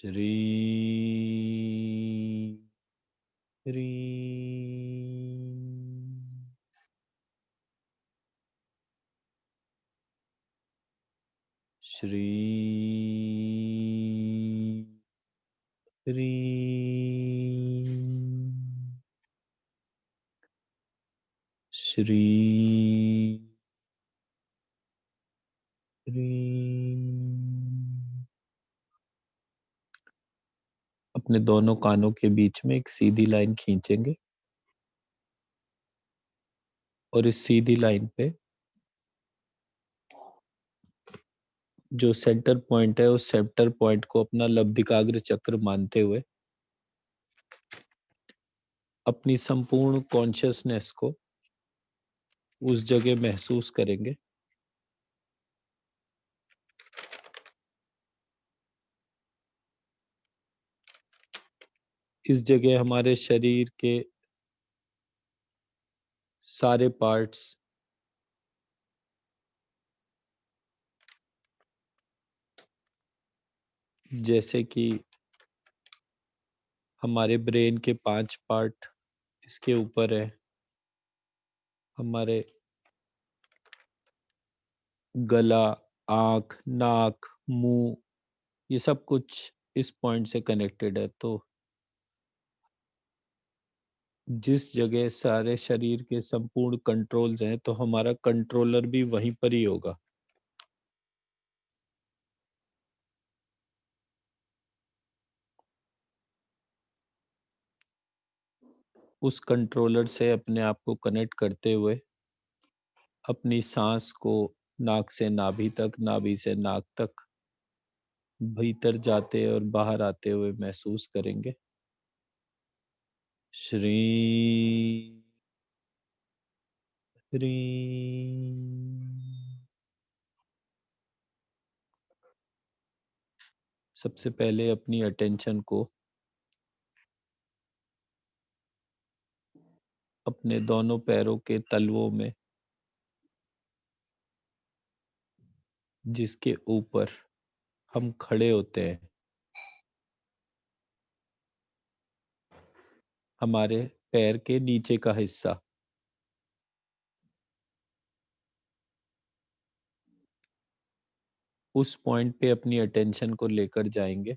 श्री ह्रीं श्री ह्रीं श्री ह्रीं। अपने दोनों कानों के बीच में एक सीधी लाइन खींचेंगे और इस सीधी लाइन पे जो सेंटर पॉइंट है उस सेंटर पॉइंट को अपना लब्धिकाग्र चक्र मानते हुए अपनी संपूर्ण कॉन्शियसनेस को उस जगह महसूस करेंगे। इस जगह हमारे शरीर के सारे पार्ट्स जैसे कि हमारे ब्रेन के 5 पार्ट इसके ऊपर है, हमारे गला, आँख, नाक, मुंह, ये सब कुछ इस पॉइंट से कनेक्टेड है। तो जिस जगह सारे शरीर के संपूर्ण कंट्रोल्स हैं तो हमारा कंट्रोलर भी वहीं पर ही होगा। उस कंट्रोलर से अपने आप को कनेक्ट करते हुए अपनी सांस को नाक से नाभि तक, नाभि से नाक तक भीतर जाते और बाहर आते हुए महसूस करेंगे। श्री ह्रीं। सबसे पहले अपनी अटेंशन को अपने दोनों पैरों के तलवों में, जिसके ऊपर हम खड़े होते हैं, हमारे पैर के नीचे का हिस्सा, उस पॉइंट पे अपनी अटेंशन को लेकर जाएंगे।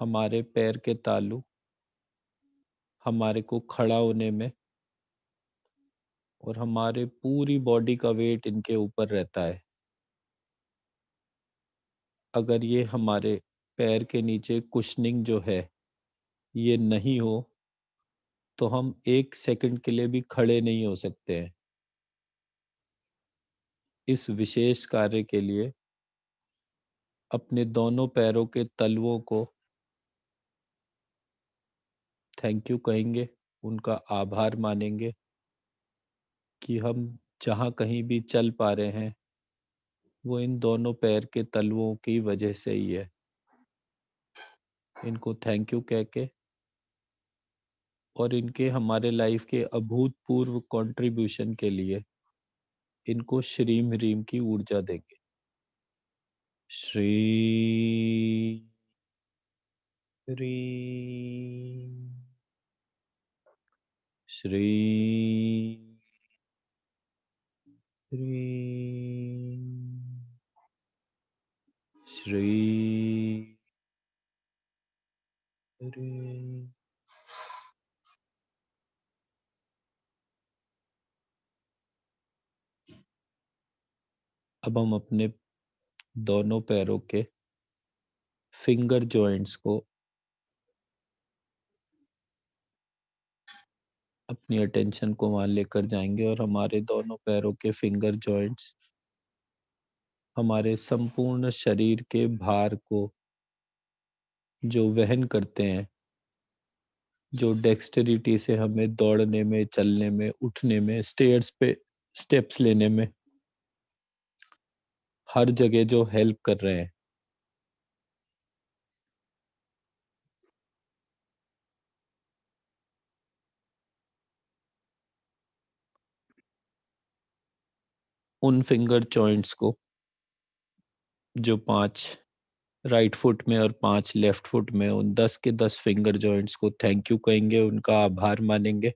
हमारे पैर के तालू हमारे को खड़ा होने में और हमारे पूरी बॉडी का वेट इनके ऊपर रहता है। अगर ये हमारे पैर के नीचे कुशनिंग जो है ये नहीं हो तो हम 1 सेकंड के लिए भी खड़े नहीं हो सकते हैं। इस विशेष कार्य के लिए अपने दोनों पैरों के तलवों को थैंक यू कहेंगे, उनका आभार मानेंगे कि हम जहाँ कहीं भी चल पा रहे हैं वो इन दोनों पैर के तलवों की वजह से ही है। इनको थैंक यू कह के और इनके हमारे लाइफ के अभूतपूर्व कंट्रीब्यूशन के लिए इनको श्रीम ह्रीम की ऊर्जा देंगे। श्री ह्रीं श्री ह्रीं श्री ह्रीं। अब हम अपने दोनों पैरों के फिंगर जॉइंट्स को अपनी अटेंशन को वहां लेकर जाएंगे और हमारे दोनों पैरों के फिंगर जॉइंट्स हमारे संपूर्ण शरीर के भार को जो वहन करते हैं, जो डेक्स्टरिटी से हमें दौड़ने में, चलने में, उठने में, स्टेयर्स पे स्टेप्स लेने में हर जगह जो हेल्प कर रहे हैं, उन फिंगर जॉइंट्स को जो 5 राइट फुट में और 5 लेफ्ट फुट में, उन 10 के 10 फिंगर जॉइंट्स को थैंक यू कहेंगे, उनका आभार मानेंगे,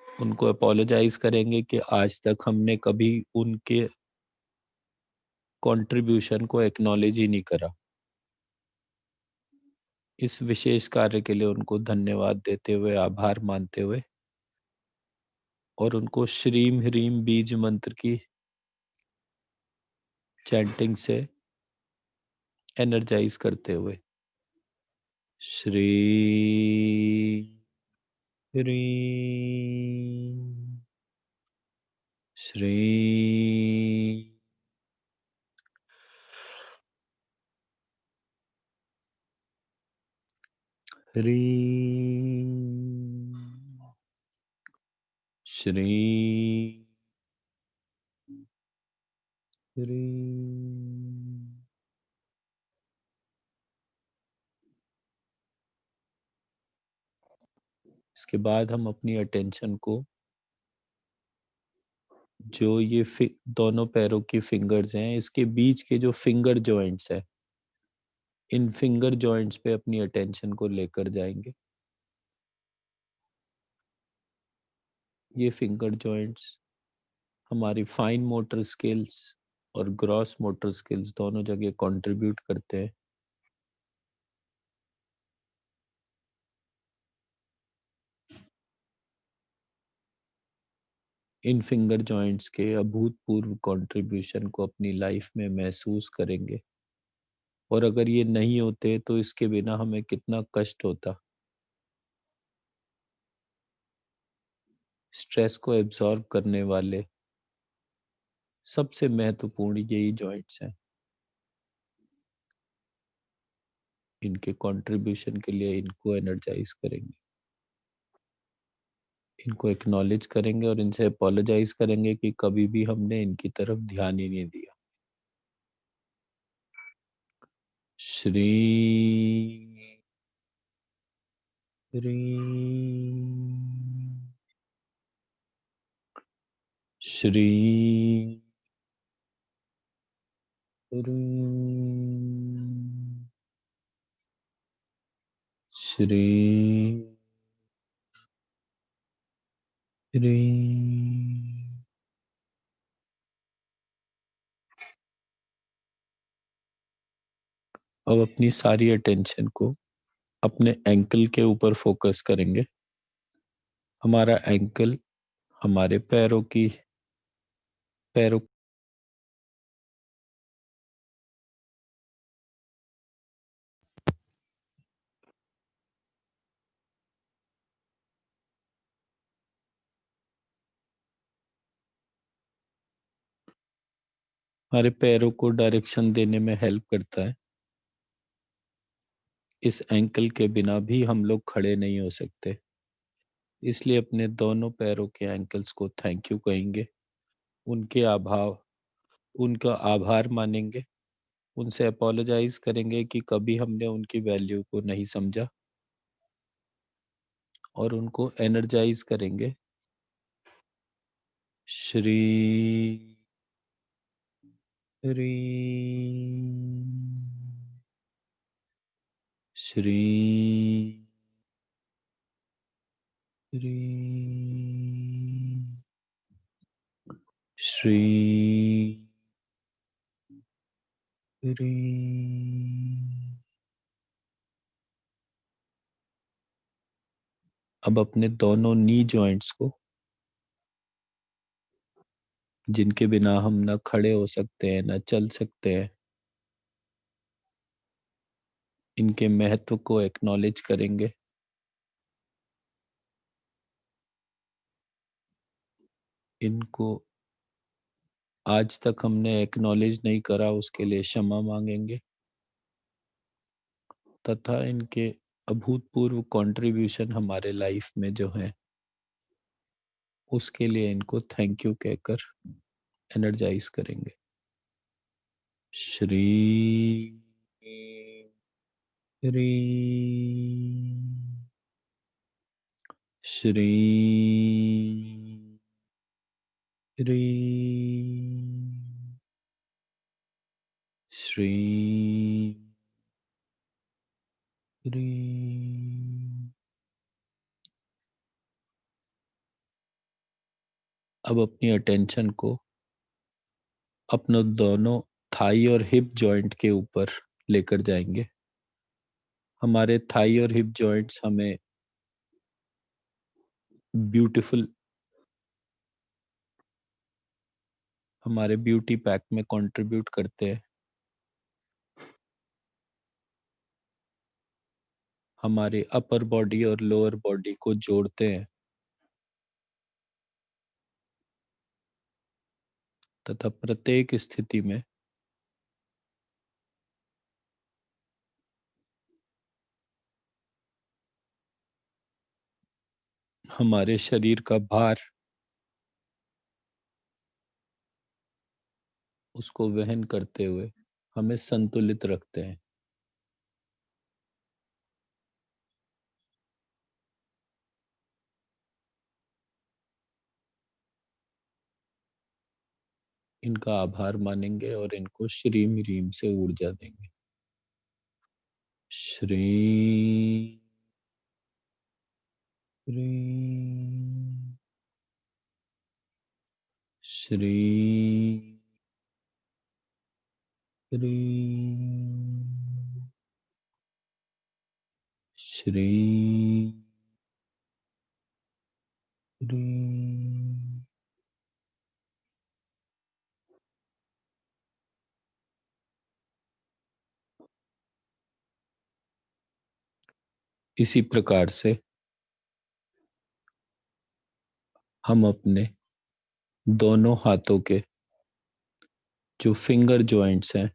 उनको अपोलोजाइज करेंगे कि आज तक हमने कभी उनके कंट्रीब्यूशन को एक्नॉलेज ही नहीं करा। इस विशेष कार्य के लिए उनको धन्यवाद देते हुए, आभार मानते हुए, और उनको श्रीम ह्रीम बीज मंत्र की चैंटिंग से एनर्जाइज करते हुए, श्री ह्रीम श्री ह्रीम श्री ह्रीम। इसके बाद हम अपनी अटेंशन को जो ये दोनों पैरों की फिंगर्स हैं, इसके बीच के जो फिंगर जॉइंट्स है, इन फिंगर जॉइंट्स पे अपनी अटेंशन को लेकर जाएंगे। ये फिंगर जॉइंट्स हमारी फाइन मोटर स्किल्स और ग्रॉस मोटर स्किल्स दोनों जगह कंट्रीब्यूट करते हैं। इन फिंगर जॉइंट्स के अभूतपूर्व कंट्रीब्यूशन को अपनी लाइफ में महसूस करेंगे, और अगर ये नहीं होते तो इसके बिना हमें कितना कष्ट होता। स्ट्रेस को एब्जॉर्ब करने वाले सबसे महत्वपूर्ण यही जॉइंट्स हैं। इनके कंट्रीब्यूशन के लिए इनको एनर्जाइज करेंगे, इनको एक्नॉलेज करेंगे और इनसे अपोलोजाइज करेंगे कि कभी भी हमने इनकी तरफ ध्यान ही नहीं दिया। श्री श्री श्री श्री। अब अपनी सारी अटेंशन को अपने एंकल के ऊपर फोकस करेंगे। हमारा एंकल हमारे पैरों हमारे पैरों को डायरेक्शन देने में हेल्प करता है। इस एंकल के बिना भी हम लोग खड़े नहीं हो सकते, इसलिए अपने दोनों पैरों के एंकल्स को थैंक यू कहेंगे, उनके उनका आभार मानेंगे, उनसे अपोलोजाइज करेंगे कि कभी हमने उनकी वैल्यू को नहीं समझा, और उनको एनर्जाइज करेंगे। श्री री श्री री श्री री। अब अपने दोनों नी जॉइंट्स को, जिनके बिना हम ना खड़े हो सकते हैं ना चल सकते हैं, इनके महत्व को एक्नॉलेज करेंगे। इनको आज तक हमने एक्नॉलेज नहीं करा, उसके लिए क्षमा मांगेंगे, तथा इनके अभूतपूर्व कंट्रीब्यूशन हमारे लाइफ में जो है, उसके लिए इनको थैंक यू कहकर एनर्जाइज करेंगे। श्री री श्री ह्रीं श्रीं ह्रीं। अब अपनी अटेंशन को अपने दोनों थाई और हिप जॉइंट के ऊपर लेकर जाएंगे। हमारे थाई और हिप जॉइंट्स हमें ब्यूटीफुल हमारे ब्यूटी पैक में कंट्रीब्यूट करते हैं। हमारे अपर बॉडी और लोअर बॉडी को जोड़ते हैं तथा प्रत्येक स्थिति में हमारे शरीर का भार उसको वहन करते हुए हमें संतुलित रखते हैं। इनका आभार मानेंगे और इनको श्रीम रीम से ऊर्जा देंगे। श्री ह्रीं श्री ह्रीं श्री ह्रीं। इसी प्रकार से हम अपने दोनों हाथों के जो फिंगर जॉइंट्स हैं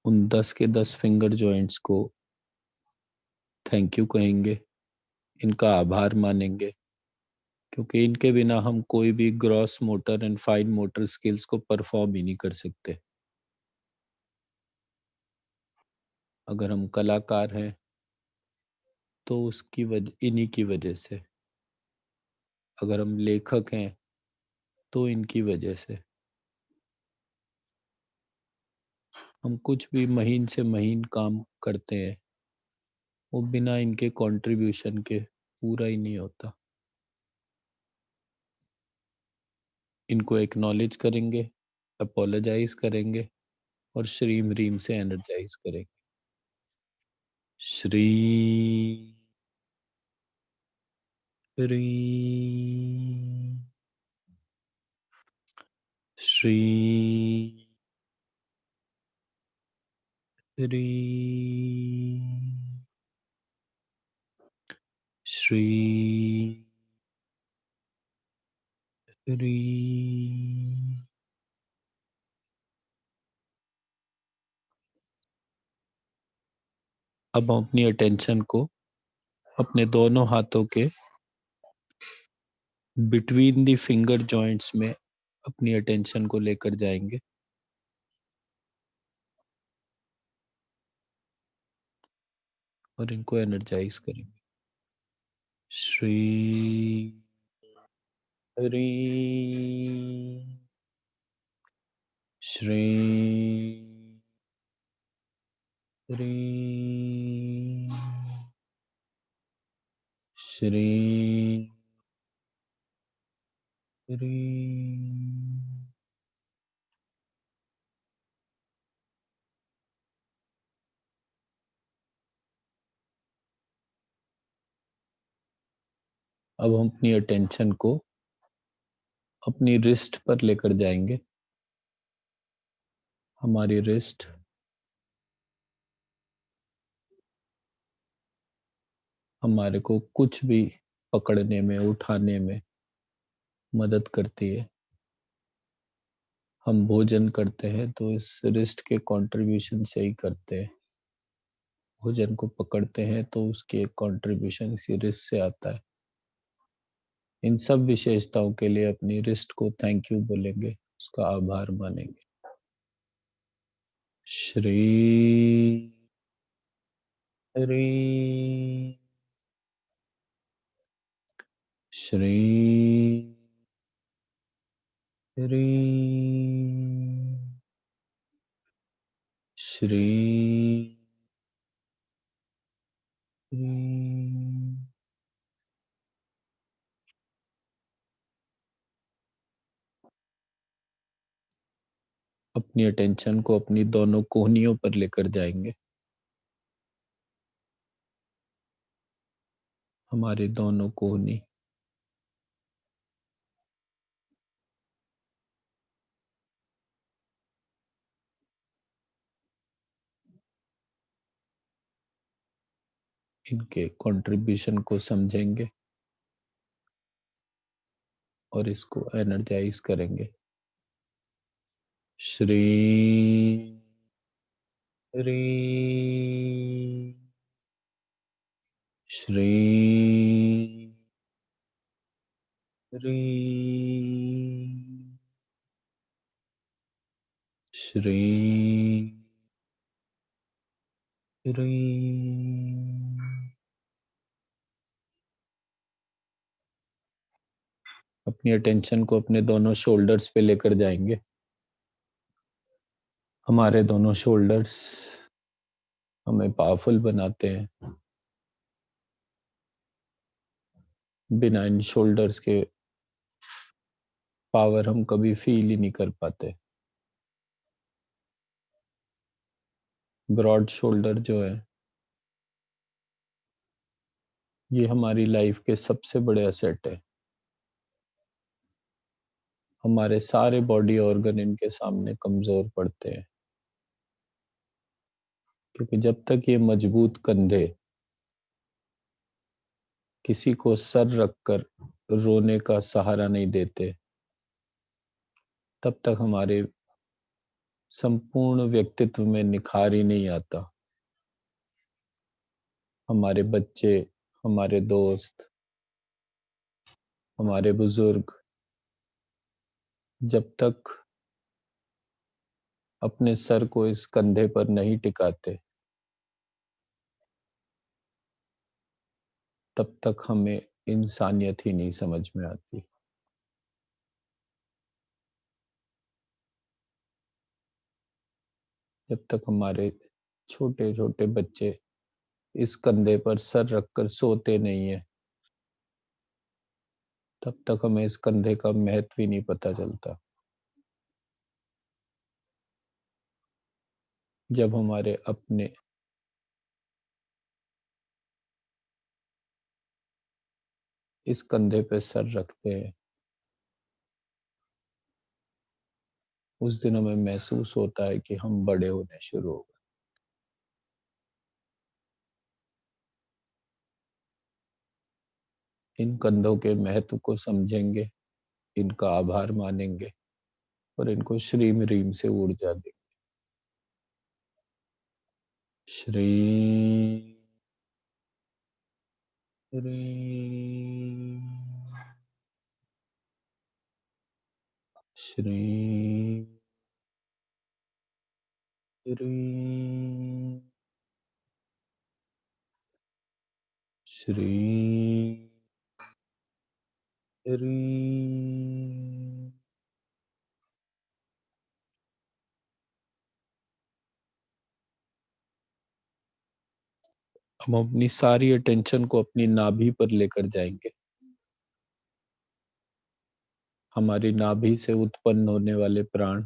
उन 10 के 10 फिंगर जॉइंट्स को थैंक यू कहेंगे, इनका आभार मानेंगे, क्योंकि इनके बिना हम कोई भी gross motor and fine motor skills को परफॉर्म ही नहीं कर सकते। अगर हम कलाकार हैं तो उसकी वजह इन्हीं की वजह से, अगर हम लेखक हैं तो इनकी वजह से, हम कुछ भी महीन से महीन काम करते हैं वो बिना इनके कंट्रीब्यूशन के पूरा ही नहीं होता। इनको एक्नॉलेज करेंगे, अपोलोजाइज करेंगे और श्रीम रीम से एनर्जाइज करेंगे। श्री ह्रीं श्री ह्रीं श्री ह्रीं। अब हम अपनी अटेंशन को अपने दोनों हाथों के बिटवीन द फिंगर जॉइंट्स में अपनी अटेंशन को लेकर जाएंगे और इनको एनर्जाइज करेंगे। श्री ह्रीं श्री ह्रीं श्री ह्रीं। अब हम अपनी अटेंशन को अपनी रिस्ट पर लेकर जाएंगे। हमारी रिस्ट हमारे को कुछ भी पकड़ने में, उठाने में मदद करती है। हम भोजन करते हैं तो इस रिस्ट के कंट्रीब्यूशन से ही करते हैं। भोजन को पकड़ते हैं तो उसकी एक कंट्रीब्यूशन इसी रिस्ट से आता है। इन सब विशेषताओं के लिए अपनी रिस्ट को थैंक यू बोलेंगे, उसका आभार मानेंगे। श्री ह्रीं श्री श्री अपनी अटेंशन को अपनी दोनों कोहनियों पर लेकर जाएंगे। हमारे दोनों कोहनी इनके कंट्रीब्यूशन को समझेंगे और इसको एनर्जाइज करेंगे। श्री श्री श्री श्री श्री श्री अपनी अटेंशन को अपने दोनों शोल्डर्स पे लेकर जाएंगे। हमारे दोनों शोल्डर्स हमें पावरफुल बनाते हैं। बिना इन शोल्डर्स के पावर हम कभी फील ही नहीं कर पाते। ब्रॉड शोल्डर जो है ये हमारी लाइफ के सबसे बड़े असेट है। हमारे सारे बॉडी ऑर्गन इनके सामने कमजोर पड़ते हैं, क्योंकि जब तक ये मजबूत कंधे किसी को सर रखकर रोने का सहारा नहीं देते, तब तक हमारे संपूर्ण व्यक्तित्व में निखार ही नहीं आता। हमारे बच्चे, हमारे दोस्त, हमारे बुजुर्ग जब तक अपने सर को इस कंधे पर नहीं टिकाते, तब तक हमें इंसानियत ही नहीं समझ में आती। जब तक हमारे छोटे छोटे बच्चे इस कंधे पर सर रखकर सोते नहीं है, तब तक हमें इस कंधे का महत्व ही नहीं पता चलता। जब हमारे अपने इस कंधे पे सर रखते हैं, उस दिन हमें महसूस होता है कि हम बड़े होने शुरू हो गए। इन कंधों के महत्व को समझेंगे, इनका आभार मानेंगे और इनको श्रीम रीम से ऊर्जा देंगे। श्री श्री श्री श्री श्री श्री। हम अपनी सारी अटेंशन को अपनी नाभि पर लेकर जाएंगे। हमारी नाभि से उत्पन्न होने वाले प्राण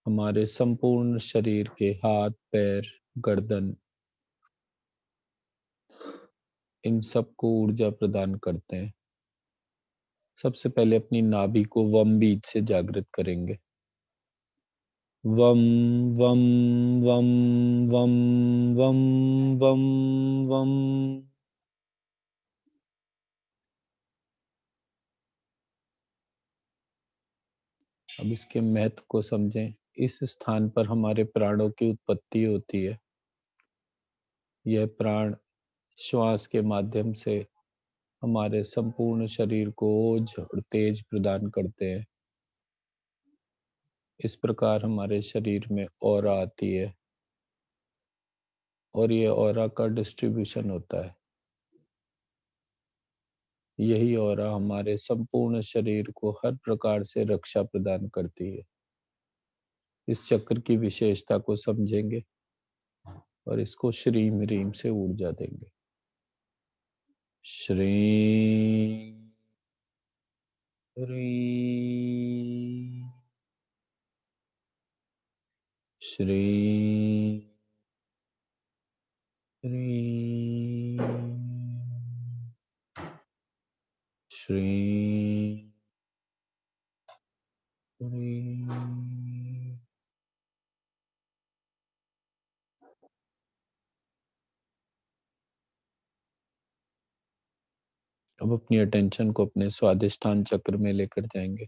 हमारे संपूर्ण शरीर के हाथ, पैर, गर्दन, इन सबको ऊर्जा प्रदान करते हैं। सबसे पहले अपनी नाभि को वम बीज से जागृत करेंगे। वम वम वम वम वम वम वम। अब इसके महत्व को समझें। इस स्थान पर हमारे प्राणों की उत्पत्ति होती है। यह प्राण श्वास के माध्यम से हमारे संपूर्ण शरीर को ओज और तेज प्रदान करते हैं। इस प्रकार हमारे शरीर में ऑरा आती है। और ये ऑरा का डिस्ट्रीब्यूशन होता है। यही ऑरा हमारे संपूर्ण शरीर को हर प्रकार से रक्षा प्रदान करती है। इस चक्र की विशेषता को समझेंगे और इसको श्रीम रीम से ऊर्जा देंगे। श्री री श्री री श्री री। अब अपनी अटेंशन को अपने स्वादिष्ठान चक्र में लेकर जाएंगे।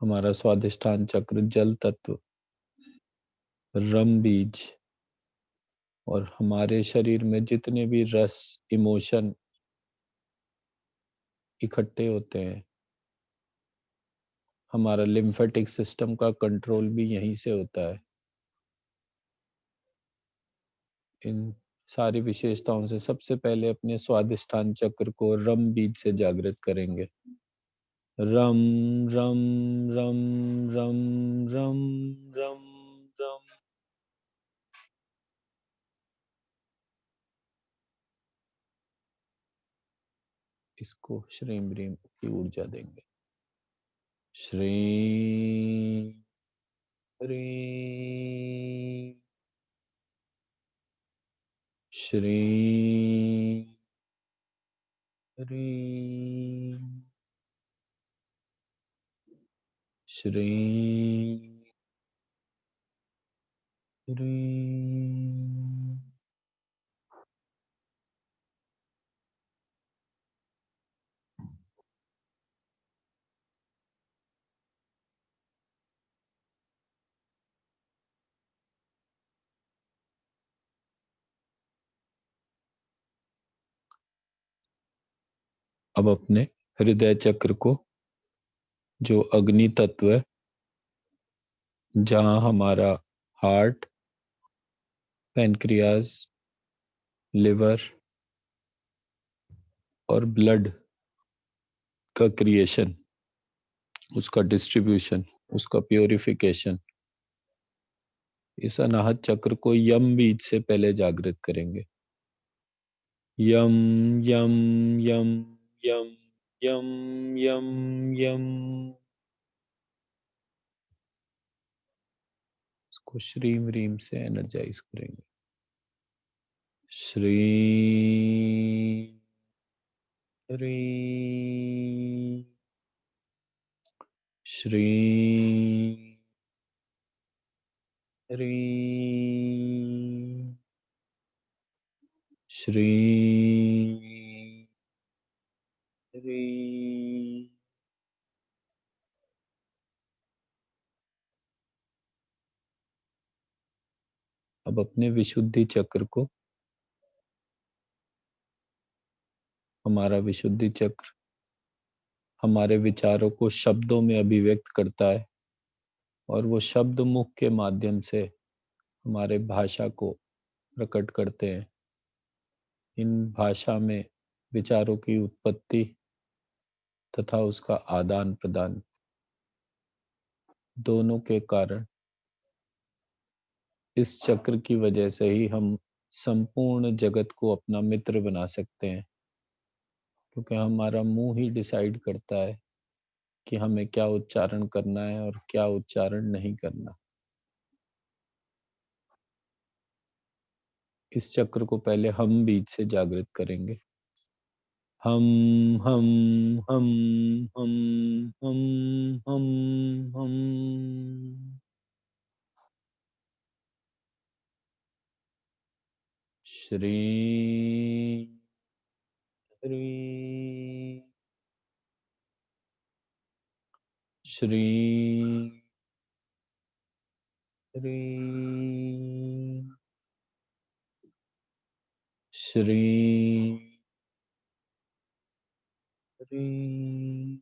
हमारा स्वादिष्ठान चक्र जल तत्व, रम बीज और हमारे शरीर में जितने भी रस, इमोशन इकट्ठे होते हैं, हमारा लिम्फेटिक सिस्टम का कंट्रोल भी यहीं से होता है। इन सारी विशेषताओं से सबसे पहले अपने स्वादिष्ठान चक्र को रम बीज से जागृत करेंगे। रम रम रम रम रम रम रम। इसको श्रीम रीम की ऊर्जा देंगे। श्री री श्री री श्री री। अब अपने हृदय चक्र को, जो अग्नि तत्व है, जहां हमारा हार्ट, पैनक्रियाज, लिवर और ब्लड का क्रिएशन, उसका डिस्ट्रीब्यूशन, उसका प्योरिफिकेशन, इस अनाहत चक्र को यम बीज से पहले जागृत करेंगे। यम यम यम यम यम यम यम। इसको श्रीम रीम से एनर्जाइज करेंगे। श्री री श्री री श्री री। अब अपने विशुद्धि चक्र को, हमारा विशुद्धि चक्र हमारे विचारों को शब्दों में अभिव्यक्त करता है और वो शब्द मुख के माध्यम से हमारे भाषा को प्रकट करते हैं। इन भाषा में विचारों की उत्पत्ति तथा उसका आदान प्रदान दोनों के कारण, इस चक्र की वजह से ही हम संपूर्ण जगत को अपना मित्र बना सकते हैं, क्योंकि हमारा मुंह ही डिसाइड करता है कि हमें क्या उच्चारण करना है और क्या उच्चारण नहीं करना। इस चक्र को पहले हम बीज से जागृत करेंगे। हम हम हम हम हम हम हम। श्री श्री श्री श्री श्री श्री।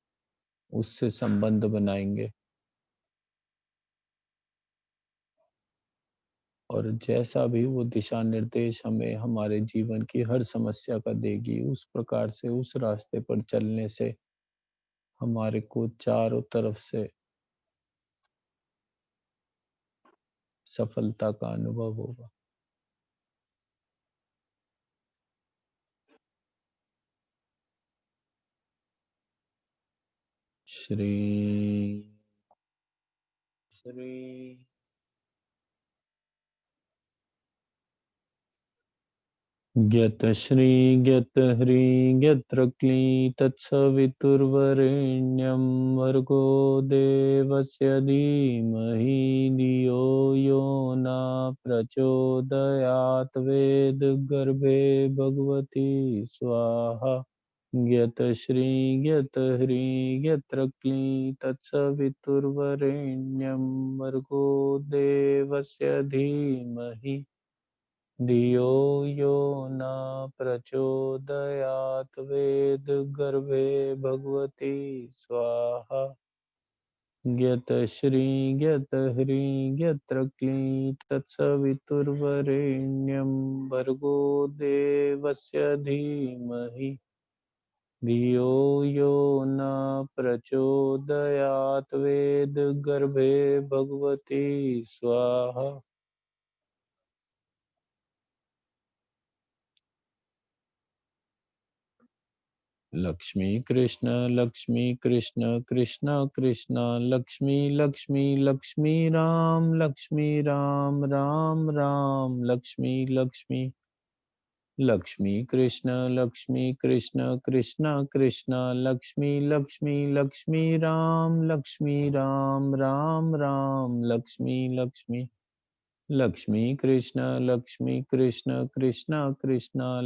उससे संबंध बनाएँगे। और जैसा भी वो दिशा निर्देश हमें हमारे जीवन की हर समस्या का देगी, उस प्रकार से उस रास्ते पर चलने से हमारे को चारों तरफ से सफलता का अनुभव होगा। श्री श्री ज्ञतश्री ज्ञतहरि क्ली तत्सवितुर्वरेण्यं भर्गो देवस्य धीमहि धियो यो न प्रचोदयात् वेदगर्भे भगवती स्वाहा। ज्ञतश्री तत्सवितुर्वरेण्यं भर्गो देवस्य धीमहि धियो यो न प्रचोदयात् वेदगर्भे भगवती स्वाहा। ज्ञतहरि तत्सवितुर्वरेण्यं भर्गो देवस्य धीमहि धियो यो न प्रचोदयात् वेदगर्भे भगवती स्वाहा। लक्ष्मी कृष्ण कृष्ण कृष्ण लक्ष्मी लक्ष्मी लक्ष्मी राम राम राम लक्ष्मी लक्ष्मी लक्ष्मी कृष्ण कृष्ण कृष्ण लक्ष्मी राम राम राम लक्ष्मी लक्ष्मी लक्ष्मी कृष्ण कृष्ण कृष्ण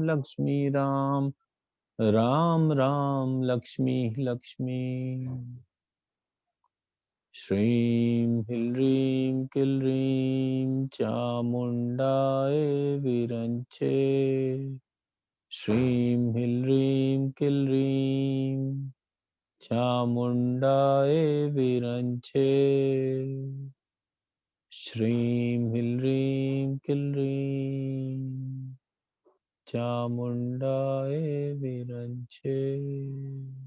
लक्ष्मी राम राम राम लक्ष्मी लक्ष्मी। श्रीं ह्रीं क्लीं चामुण्डाय विरञ्चे। श्रीं ह्रीं क्लीं चामुण्डाय विरञ्चे। श्रीं ह्रीं क्लीं चामुण्डाय विरञ्चे।